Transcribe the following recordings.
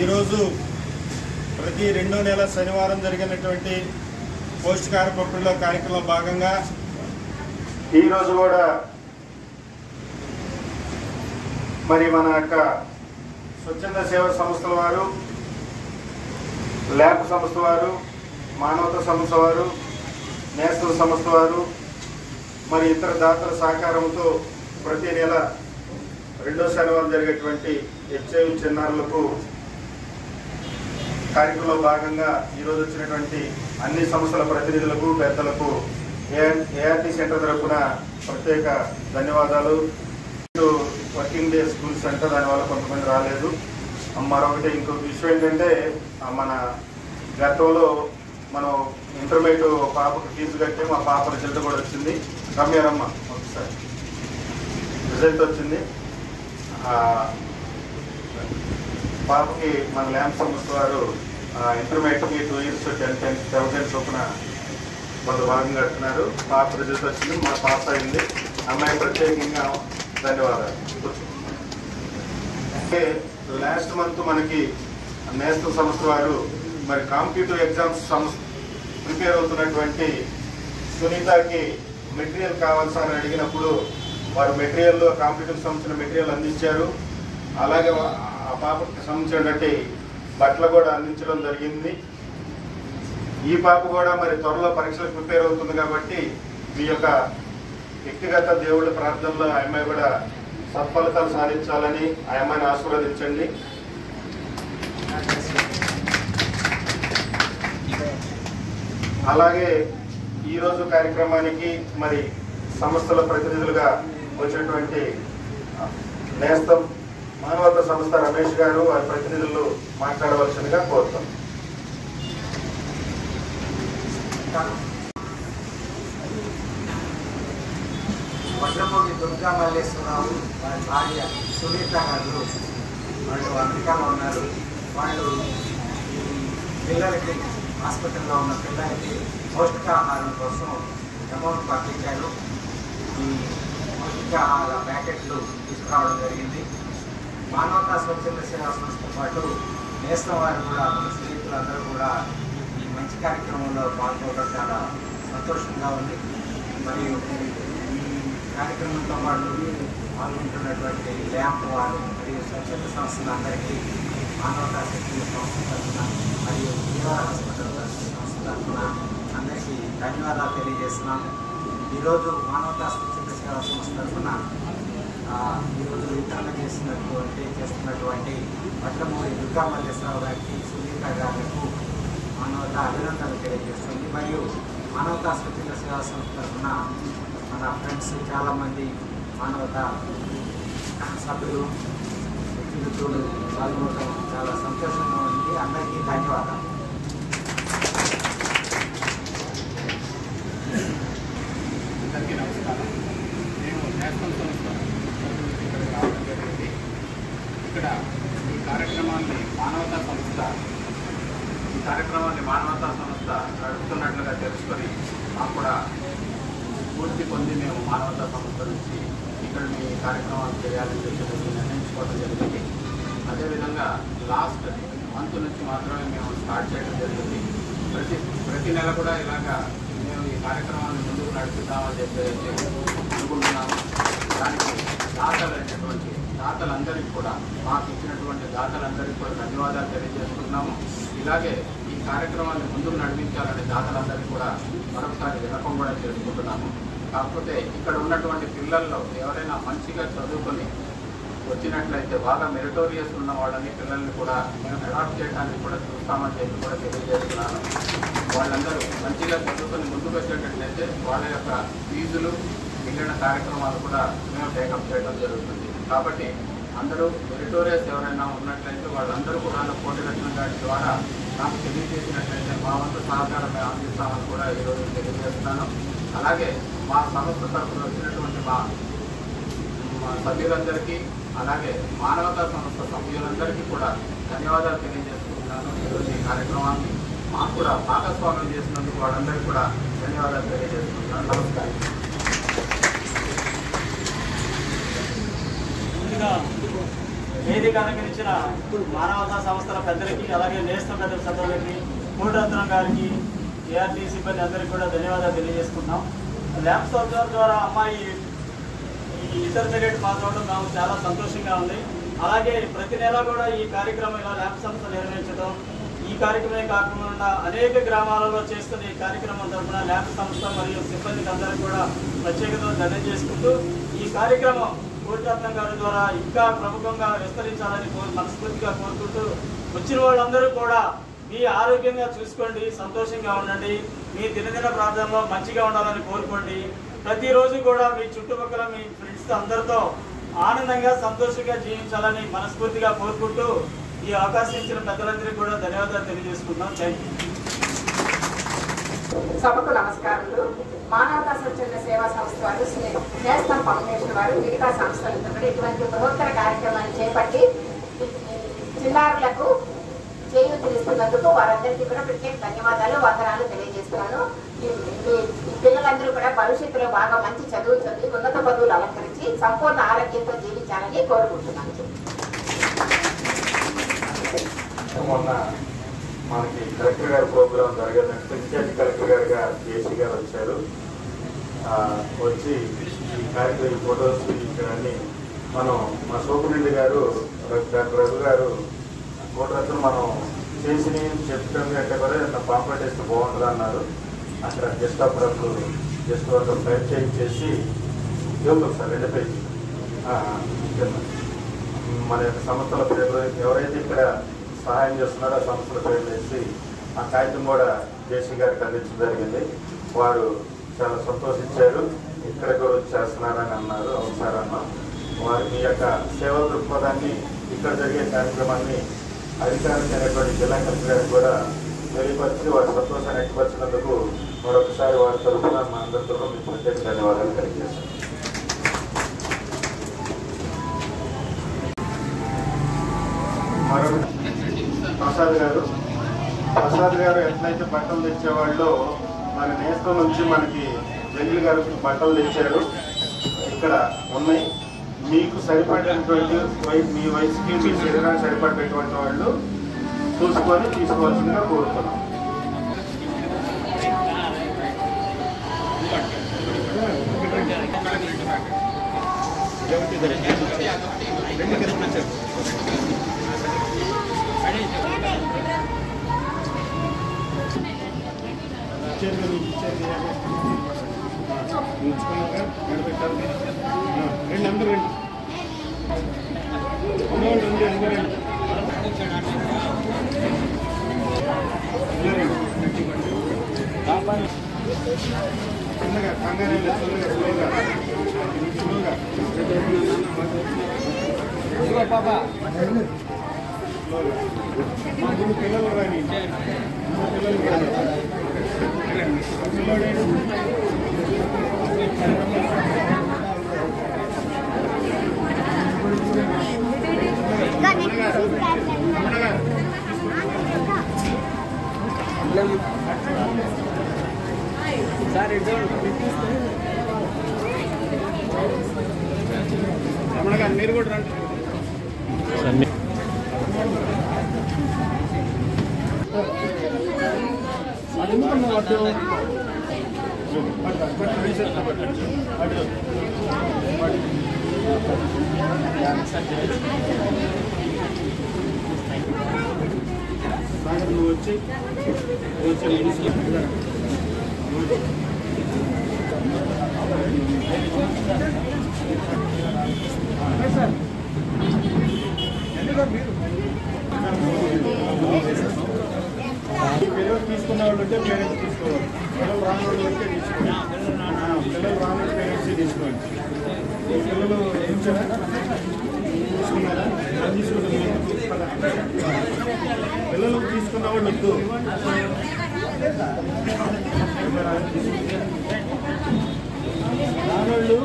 ఈరోజు ప్రతి రెండో నెల శనివారం జరిగినటువంటి పౌష్టికాహార పంపిణీలో కార్యక్రమంలో భాగంగా ఈరోజు కూడా మరి మన యొక్క స్వచ్ఛంద సేవా సంస్థల వారు, ల్యాబ్ సంస్థ వారు, మానవతా సంస్థ వారు, నేషనల్ సంస్థ వారు మరి ఇతర దాతల సహకారంతో ప్రతి నెల రెండో శనివారం జరిగేటువంటి హెచ్ఐవి చిన్నారులకు కార్యక్రమంలో భాగంగా ఈరోజు వచ్చినటువంటి అన్ని సంస్థల ప్రతినిధులకు, పెద్దలకు ఏఆర్టీ సెంటర్ తరఫున ప్రత్యేక ధన్యవాదాలు. వర్కింగ్ డే స్కూల్ సెంటర్, దానివల్ల కొంతమంది రాలేదు. మరొకటి ఇంకొక విషయం ఏంటంటే, మన గతంలో మనం ఇంటర్మీడియట్ పాపకు ఫీజు కట్టే మా పాప రిజల్ట్ కూడా వచ్చింది. రమ్యారమ్మ ఒకసారి రిజల్ట్ వచ్చింది. పాపకి మన ల్యాంప్ సంస్థ వారు ఇంటర్మీడియట్కి 2 years 10,000 చొప్పున కొంత భాగం కడుతున్నారు. పాప రిజల్ట్ వచ్చింది, మా పాస్ అయింది. అమ్మాయి ప్రత్యేకంగా ధన్యవాదాలు. లాస్ట్ మంత్ మనకి నేషనల్ సంస్థ వారు మరి కాంపిటేటివ్ ఎగ్జామ్స్ ప్రిపేర్ అవుతున్నటువంటి సునీతకి మెటీరియల్ కావాల్సి అని అడిగినప్పుడు వారు మెటీరియల్, కాంపిటేటివ్ సంబంధించిన మెటీరియల్ అందించారు. అలాగే ఆ పాపకి సంబంధించినటువంటి బట్టలు కూడా అందించడం జరిగింది. ఈ పాప కూడా మరి త్వరలో పరీక్షలకు ప్రిపేర్ అవుతుంది కాబట్టి మీ యొక్క వ్యక్తిగత దేవుడి ప్రార్థనలో ఆ అమ్మాయి కూడా సత్ఫలితాలు సాధించాలని ఆ అమ్మాయిని ఆశీర్వదించండి. అలాగే ఈరోజు కార్యక్రమానికి మరి సంస్థల ప్రతినిధులుగా వచ్చినటువంటి నేస్తం మానవతా సంస్థ రమేష్ గారు, వారి ప్రతినిధులు మాట్లాడవలసిందిగా కోరుతాం. వడ్రమూడి దుర్గా మల్లేశ్వరరావు, వారి భార్య సునీత గారు వాళ్ళు అమెరికాలో ఉన్నారు. వాళ్ళు ఈ పిల్లలకి, హాస్పిటల్లో ఉన్న పిల్లలకి పౌష్టికాహారం కోసం అమౌంట్ పంపించారు. ఈ పౌష్టికాహార ప్యాకెట్లు తీసుకురావడం జరిగింది. మానవతా స్వచ్ఛంద సేవా సంస్థతో పాటు నేస్తం వారు కూడా, మన స్నేహితులందరూ కూడా ఈ మంచి కార్యక్రమంలో పాల్గొనడం చాలా సంతోషంగా ఉంది. మరియు కార్యక్రమంతో పాటు పాల్గొంటున్నటువంటి ల్యాంప్ వారు మరియు స్వచ్ఛంద సంస్థలందరికీ మానవతా శక్తి సంస్థ తరఫున మరియు జీవా హాస్పిటల్ సంస్థ తరఫున అందరికీ ధన్యవాదాలు తెలియజేస్తున్నాము. ఈరోజు మానవతా స్వచ్ఛంద సేవా సంస్థ తరఫున ఈరోజు వితరణ చేస్తున్నటువంటి వడ్రమూడి దుర్గా మల్లేశ్వరరావు గారికి, సునీత గారికి మానవతా అభినందనలు తెలియజేస్తుంది. మరియు మానవతా స్వచ్ఛంద సేవా సంస్థ తరఫున మన ఫ్రెండ్స్ చాలామంది మానవతా సభ్యులు, వ్యక్తులు పాల్గొనడం చాలా సంతోషంగా ఉంది. అందరికీ ధన్యవాదాలు. అందరికీ నమస్కారం. నేను నేషనల్ సంస్థ ఇక్కడికి రావడం జరిగింది. ఇక్కడ ఈ కార్యక్రమాన్ని మానవతా సంస్థ నడుపుతున్నట్లుగా తెలుసుకొని మాకు కూడా పూర్తి పొంది మేము మానవతా సంస్థ నుంచి ఇక్కడ మీ కార్యక్రమాలు చేయాలని చెప్పి నిర్ణయించుకోవడం జరిగింది. అదేవిధంగా లాస్ట్ మంత్ నుంచి మాత్రమే మేము స్టార్ట్ చేయడం జరిగింది. ప్రతి నెల కూడా ఇలాగా మేము ఈ కార్యక్రమాన్ని ముందుకు నడుపుతామని చెప్పేసి అనుకుంటున్నాము. దానికి దాతలందరికీ కూడా, మాకు ఇచ్చినటువంటి దాతలందరికీ కూడా ధన్యవాదాలు తెలియజేస్తున్నాము. ఇలాగే ఈ కార్యక్రమాన్ని ముందుకు నడిపించాలని దాతలందరికీ కూడా మరొకసారి విన్నపం కూడా చేసుకుంటున్నాము. కాకపోతే ఇక్కడ ఉన్నటువంటి పిల్లల్లో ఎవరైనా మంచిగా చదువుకొని వచ్చినట్లయితే, బాగా మెరిటోరియస్ ఉన్న వాళ్ళని పిల్లల్ని కూడా మేము అడాప్ట్ చేయడానికి కూడా చూస్తామని చెప్పి కూడా తెలియజేస్తున్నాను. వాళ్ళందరూ మంచిగా చదువుకొని ముందుకు వచ్చేటట్లయితే వాళ్ళ యొక్క ఫీజులు, మిగిలిన కార్యక్రమాలు కూడా మేము టేకప్ చేయడం జరుగుతుంది. కాబట్టి అందరూ మెరిటోరియస్ ఎవరైనా ఉన్నట్లయితే వాళ్ళందరూ కూడా పోటీరత్న గారి ద్వారా నాకు తెలియజేసినట్లయితే మా వంతు సహకారం మేము అందిస్తామని కూడా ఈరోజు తెలియజేస్తున్నాను. అలాగే మా సంస్థ తరఫున వచ్చినటువంటి మా సభ్యులందరికీ, అలాగే మానవతా సంస్థ సభ్యులందరికీ కూడా ధన్యవాదాలు తెలియజేసుకుంటున్నాను. ఈరోజు ఈ కార్యక్రమాన్ని మాకు కూడా భాగస్వామ్యం చేసినందుకు వాళ్ళందరికీ కూడా ధన్యవాదాలు తెలియజేసుకుంటున్నాను. నమస్కారం. ముందుగా వేదిక అనుకరించిన మానవతా సంస్థల పెద్దలకి, అలాగే నేస్తం పెద్దల సభ్యులకి, కోటరత్నం గారికి, ఏఆర్టీ సిబ్బంది అందరికీ కూడా ధన్యవాదాలు తెలియజేసుకుంటున్నాం. ల్యాంప్ సంస్థల ద్వారా అమ్మాయి ఈ ఇంటర్మీడియట్ పాస్ అవడం నాకు చాలా సంతోషంగా ఉంది. అలాగే ప్రతి నెల కూడా ఈ కార్యక్రమం ఇలా ల్యాంప్ సంస్థ నిర్వహించడం, ఈ కార్యక్రమమే కాకుండా అనేక గ్రామాలలో చేస్తున్న ఈ కార్యక్రమం తరఫున ల్యాంప్ సంస్థ మరియు సిబ్బందికి అందరికీ కూడా ప్రత్యేకతను తెలియజేసుకుంటూ ఈ కార్యక్రమం కోటరత్నం గారి ద్వారా ఇంకా ప్రముఖంగా విస్తరించాలని మనస్ఫూర్తిగా కోరుకుంటూ వచ్చిన వాళ్ళందరూ కూడా మీ ఆరోగ్యంగా చూసుకోండి, సంతోషంగా ఉండండి, మీ దినదిన ప్రార్థనలో మంచిగా ఉండాలని కోరుకోండి. ప్రతిరోజు కూడా మీ చుట్టుపక్కల మీ ఫ్రెండ్స్ అందరితో ఆనందంగా సంతోషంగా జీవించాలని మనస్ఫూర్తిగా కోరుకుంటూ ఈ అవకాశం ఇచ్చిన పెద్దలందరికీ కూడా ధన్యవాదాలు తెలియజేసుకుంటాం. Thank you. సభకు నమస్కారాలు. మానవతా స్వచ్ఛంద సేవా సంస్థ వారు, నేస్తం ఫౌండేషన్ వారు, మిగతా సంస్థలతో కూడా ఇటువంటి బృహత్తర కార్యక్రమాన్ని చేపట్టి చిన్నారులకు చేయూతనిస్తున్నందుకు వారందరికీ కూడా ప్రత్యేక ధన్యవాదాలు, వందనాలు తెలియజేస్తున్నాను. ఈ పిల్లలందరూ కూడా భవిష్యత్తులో బాగా మంచి చదువు చదివి ఉన్నత పదవులు అలంకరించి సంపూర్ణ ఆరోగ్యంతో జీవించాలని కోరుకుంటున్నాను. మొన్న మనకి కలెక్టర్ గారి ప్రోగ్రాం జరగదంటే ఇన్ఛార్జ్ కలెక్టర్ గారుగా జేసీ గారు వచ్చారు. వచ్చి ఈ కార్యక్రమం ఫోటోస్ ఇక్కడన్నీ మనం మా సూపరింటెండెంట్ గారు డాక్టర్ రఘు గారు కోటరత్నం మనం చేసి చెప్పడం కంటే కూడా పాంప్లెట్ వేస్తే బాగుంటుంది అన్నారు. అక్కడ జస్ట్ అప్పుడప్పుడు జస్ట్ ఒక టైప్ చేసి ఇవ్వదు సార్ 2 పేజీ మన యొక్క సంస్థల పేరు ఎవరైతే ఇక్కడ సహాయం చేస్తున్నారో ఆ సంస్థల పేరు వేసి ఆ కాగితం కూడా జేసీ గారికి అందించడం జరిగింది. వారు చాలా సంతోషించారు. ఇక్కడ కూడా చేస్తున్నారని అన్నారు. అవును సార్ అన్నాం. వారి మీ యొక్క సేవా దృక్పథాన్ని ఇక్కడ జరిగే కార్యక్రమాన్ని అధికారులైనటువంటి జిల్లా కలెక్టర్ గారికి కూడా తెలియపరిచి వారి సంతోషాన్ని వ్యక్తపరిచినందుకు మరొకసారి వారి తరఫున మా అందరి తరఫున మీకు ప్రత్యేక ధన్యవాదాలు తెలియజేస్తాను. మరొక ప్రసాద్ గారు ఎట్లయితే బట్టలు తెచ్చేవాళ్ళు మన నేస్తం నుంచి మనకి జంగిల్ గారు బట్టలు తెచ్చారు. ఇక్కడ ఉన్నాయి. మీకు సరిపడేటువంటి మీ వయసుకి మీ శరీరానికి సరిపడేటువంటి వాళ్ళు చూసుకొని తీసుకోవాల్సిందిగా కోరుతున్నాం. మీరు కూడా రండి. వచ్చి పిల్లలు తీసుకున్న వాళ్ళు ఉంటే పేరెంట్స్ తీసుకోవాలి. పిల్లలు రాని వాళ్ళు ఉంటే తీసుకోవాలి. పిల్లలు రాని పేరెంట్స్ తీసుకోవాలి. పిల్లలు తీసుకున్నారా పిల్లలు తీసుకున్న వాళ్ళు వద్దు. రానోళ్ళు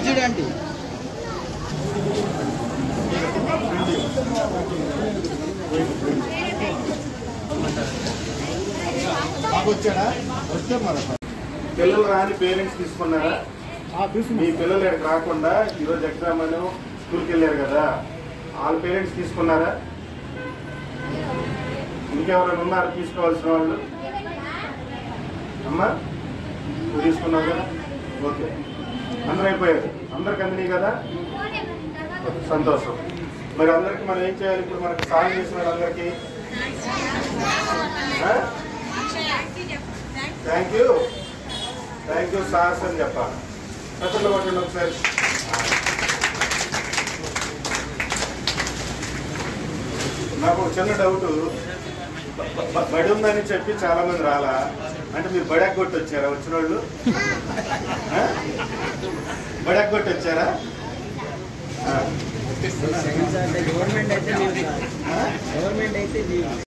చూడండి. పిల్లలు రాని పేరెంట్స్ తీసుకున్నారా? మీ పిల్లలు ఇక్కడికి రాకుండా ఈరోజు ఎగ్జామ్ అని స్కూల్కి వెళ్ళారు కదా, వాళ్ళ పేరెంట్స్ తీసుకున్నారా? ఇంకెవరైనా ఉన్నారు తీసుకోవాల్సిన వాళ్ళు? అమ్మా నువ్వు తీసుకున్నావు కదా, ఓకే. అందరూ అయిపోయారు, అందరికి అందినాయి కదా, సంతోషం. మరి అందరికి మనం ఏం చేయాలి? ఇప్పుడు మనకు సాయం చేసిన వాళ్ళందరికీ థ్యాంక్ యూ సార్స్ అని చెప్పాలి. చక్కగా కొట్టండి ఒకసారి. నాకు ఒక చిన్న డౌట్, బడి ఉందని చెప్పి చాలా మంది రాలా అంటే మీరు బడెక్కొట్టి వచ్చారా? వచ్చిన వాళ్ళు బడెక్కొట్టి వచ్చారా? గవర్నమెంట్ అయితే